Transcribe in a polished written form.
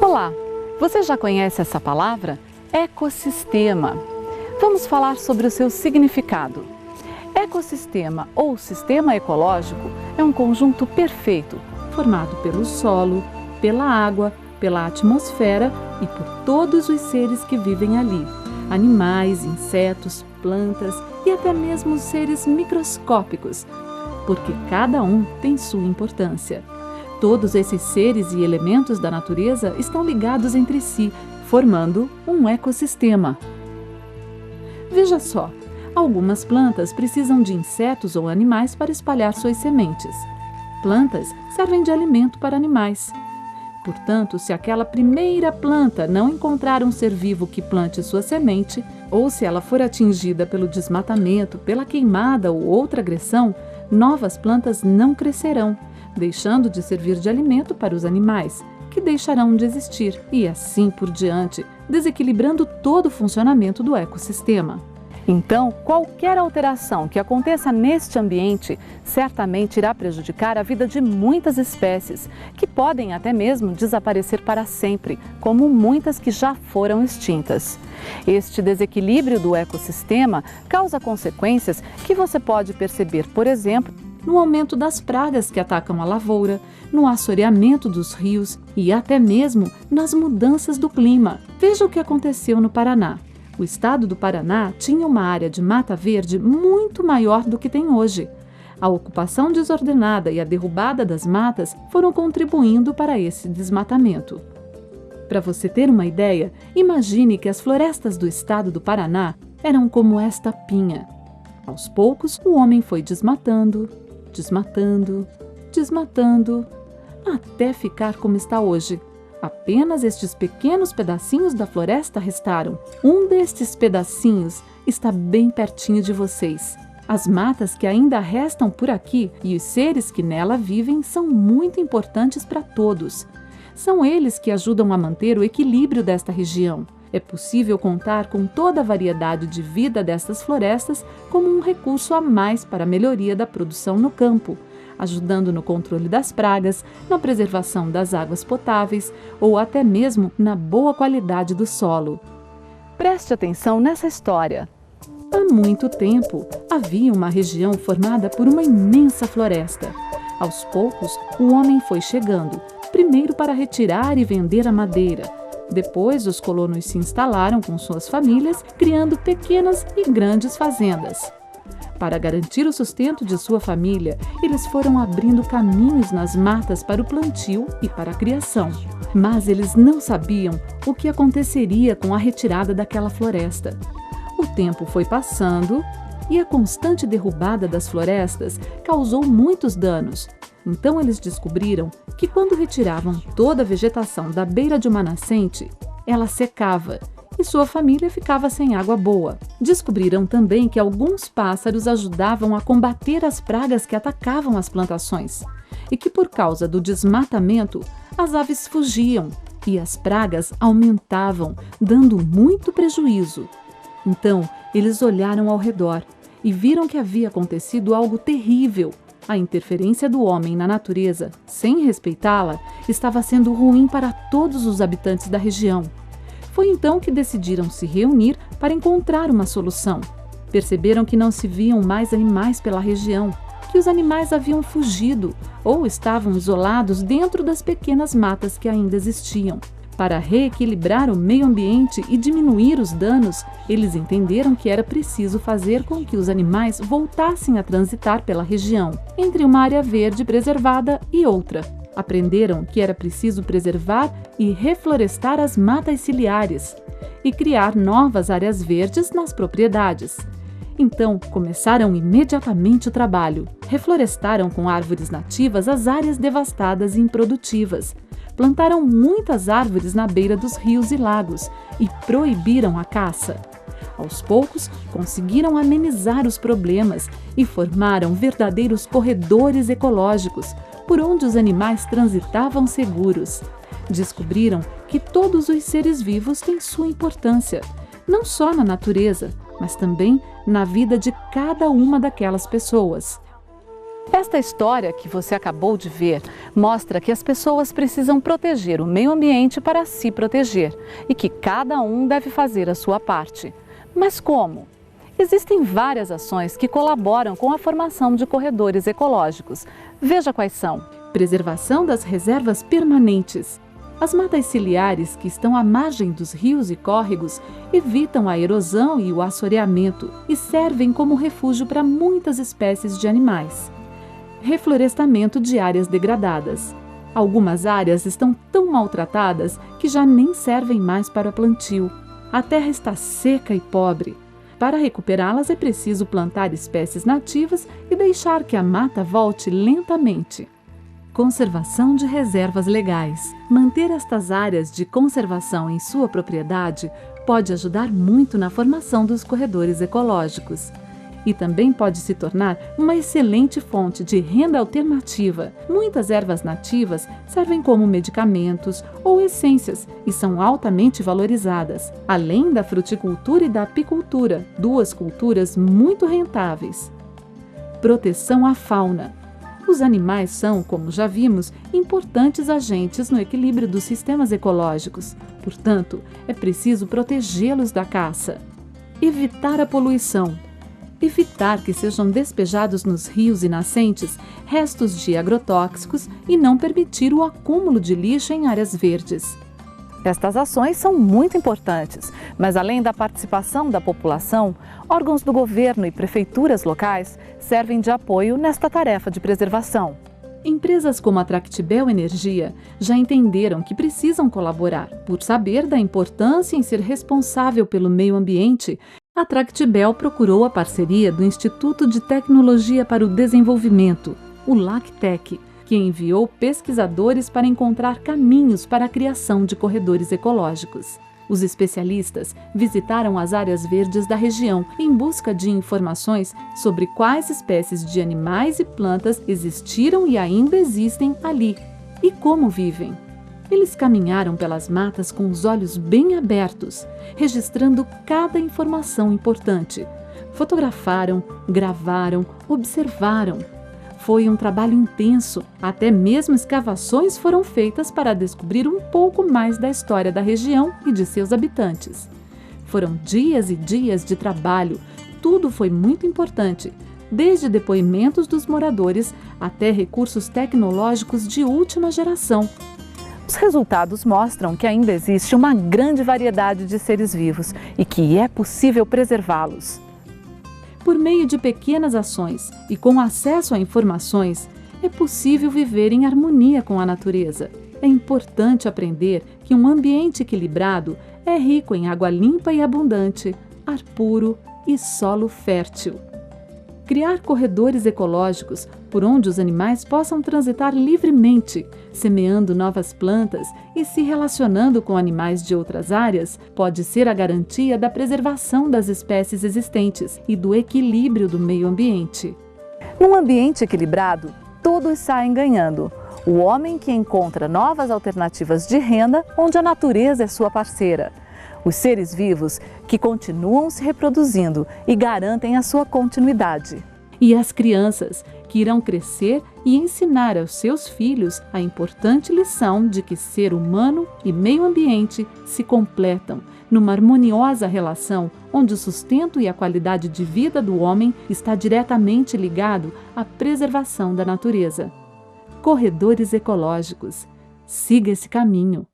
Olá! Você já conhece essa palavra? Ecossistema. Vamos falar sobre o seu significado. Ecossistema ou sistema ecológico é um conjunto perfeito, formado pelo solo, pela água, pela atmosfera e por todos os seres que vivem ali. Animais, insetos, plantas e até mesmo seres microscópicos, porque cada um tem sua importância. Todos esses seres e elementos da natureza estão ligados entre si, formando um ecossistema. Veja só, algumas plantas precisam de insetos ou animais para espalhar suas sementes. Plantas servem de alimento para animais. Portanto, se aquela primeira planta não encontrar um ser vivo que plante sua semente, ou se ela for atingida pelo desmatamento, pela queimada ou outra agressão, novas plantas não crescerão, deixando de servir de alimento para os animais, que deixarão de existir, e assim por diante, desequilibrando todo o funcionamento do ecossistema. Então, qualquer alteração que aconteça neste ambiente certamente irá prejudicar a vida de muitas espécies, que podem até mesmo desaparecer para sempre, como muitas que já foram extintas. Este desequilíbrio do ecossistema causa consequências que você pode perceber, por exemplo, no aumento das pragas que atacam a lavoura, no assoreamento dos rios e até mesmo nas mudanças do clima. Veja o que aconteceu no Paraná. O estado do Paraná tinha uma área de mata verde muito maior do que tem hoje. A ocupação desordenada e a derrubada das matas foram contribuindo para esse desmatamento. Para você ter uma ideia, imagine que as florestas do estado do Paraná eram como esta pinha. Aos poucos, o homem foi desmatando, até ficar como está hoje. Apenas estes pequenos pedacinhos da floresta restaram. Um destes pedacinhos está bem pertinho de vocês. As matas que ainda restam por aqui e os seres que nela vivem são muito importantes para todos. São eles que ajudam a manter o equilíbrio desta região. É possível contar com toda a variedade de vida destas florestas como um recurso a mais para a melhoria da produção no campo, ajudando no controle das pragas, na preservação das águas potáveis ou até mesmo na boa qualidade do solo. Preste atenção nessa história. Há muito tempo, havia uma região formada por uma imensa floresta. Aos poucos, o homem foi chegando, primeiro para retirar e vender a madeira. Depois, os colonos se instalaram com suas famílias, criando pequenas e grandes fazendas. Para garantir o sustento de sua família, eles foram abrindo caminhos nas matas para o plantio e para a criação. Mas eles não sabiam o que aconteceria com a retirada daquela floresta. O tempo foi passando e a constante derrubada das florestas causou muitos danos. Então eles descobriram que quando retiravam toda a vegetação da beira de uma nascente, ela secava e sua família ficava sem água boa. Descobriram também que alguns pássaros ajudavam a combater as pragas que atacavam as plantações e que por causa do desmatamento, as aves fugiam e as pragas aumentavam, dando muito prejuízo. Então, eles olharam ao redor e viram que havia acontecido algo terrível. A interferência do homem na natureza, sem respeitá-la, estava sendo ruim para todos os habitantes da região. Foi então que decidiram se reunir para encontrar uma solução. Perceberam que não se viam mais animais pela região, que os animais haviam fugido ou estavam isolados dentro das pequenas matas que ainda existiam. Para reequilibrar o meio ambiente e diminuir os danos, eles entenderam que era preciso fazer com que os animais voltassem a transitar pela região, entre uma área verde preservada e outra. Aprenderam que era preciso preservar e reflorestar as matas ciliares e criar novas áreas verdes nas propriedades. Então, começaram imediatamente o trabalho. Reflorestaram com árvores nativas as áreas devastadas e improdutivas. Plantaram muitas árvores na beira dos rios e lagos e proibiram a caça. Aos poucos, conseguiram amenizar os problemas e formaram verdadeiros corredores ecológicos, por onde os animais transitavam seguros. Descobriram que todos os seres vivos têm sua importância, não só na natureza, mas também na vida de cada uma daquelas pessoas. Esta história que você acabou de ver mostra que as pessoas precisam proteger o meio ambiente para se proteger e que cada um deve fazer a sua parte. Mas como? Existem várias ações que colaboram com a formação de corredores ecológicos. Veja quais são: preservação das reservas permanentes. As matas ciliares que estão à margem dos rios e córregos evitam a erosão e o assoreamento e servem como refúgio para muitas espécies de animais. Reflorestamento de áreas degradadas. Algumas áreas estão tão maltratadas que já nem servem mais para plantio. A terra está seca e pobre. Para recuperá-las é preciso plantar espécies nativas e deixar que a mata volte lentamente. Conservação de reservas legais. Manter estas áreas de conservação em sua propriedade pode ajudar muito na formação dos corredores ecológicos. E também pode se tornar uma excelente fonte de renda alternativa. Muitas ervas nativas servem como medicamentos ou essências e são altamente valorizadas, além da fruticultura e da apicultura, duas culturas muito rentáveis. Proteção à fauna. Os animais são, como já vimos, importantes agentes no equilíbrio dos sistemas ecológicos. Portanto, é preciso protegê-los da caça. Evitar a poluição. Evitar que sejam despejados nos rios e nascentes restos de agrotóxicos e não permitir o acúmulo de lixo em áreas verdes. Estas ações são muito importantes, mas além da participação da população, órgãos do governo e prefeituras locais servem de apoio nesta tarefa de preservação. Empresas como a Tractebel Energia já entenderam que precisam colaborar. Por saber da importância em ser responsável pelo meio ambiente, a Tractebel procurou a parceria do Instituto de Tecnologia para o Desenvolvimento, o LACTEC, que enviou pesquisadores para encontrar caminhos para a criação de corredores ecológicos. Os especialistas visitaram as áreas verdes da região em busca de informações sobre quais espécies de animais e plantas existiram e ainda existem ali e como vivem. Eles caminharam pelas matas com os olhos bem abertos, registrando cada informação importante. Fotografaram, gravaram, observaram. Foi um trabalho intenso, até mesmo escavações foram feitas para descobrir um pouco mais da história da região e de seus habitantes. Foram dias e dias de trabalho, tudo foi muito importante, desde depoimentos dos moradores até recursos tecnológicos de última geração. Os resultados mostram que ainda existe uma grande variedade de seres vivos e que é possível preservá-los. Por meio de pequenas ações e com acesso a informações, é possível viver em harmonia com a natureza. É importante aprender que um ambiente equilibrado é rico em água limpa e abundante, ar puro e solo fértil. Criar corredores ecológicos por onde os animais possam transitar livremente, semeando novas plantas e se relacionando com animais de outras áreas, pode ser a garantia da preservação das espécies existentes e do equilíbrio do meio ambiente. Num ambiente equilibrado, todos saem ganhando. O homem que encontra novas alternativas de renda onde a natureza é sua parceira. Os seres vivos que continuam se reproduzindo e garantem a sua continuidade. E as crianças que irão crescer e ensinar aos seus filhos a importante lição de que ser humano e meio ambiente se completam numa harmoniosa relação onde o sustento e a qualidade de vida do homem está diretamente ligado à preservação da natureza. Corredores ecológicos. Siga esse caminho.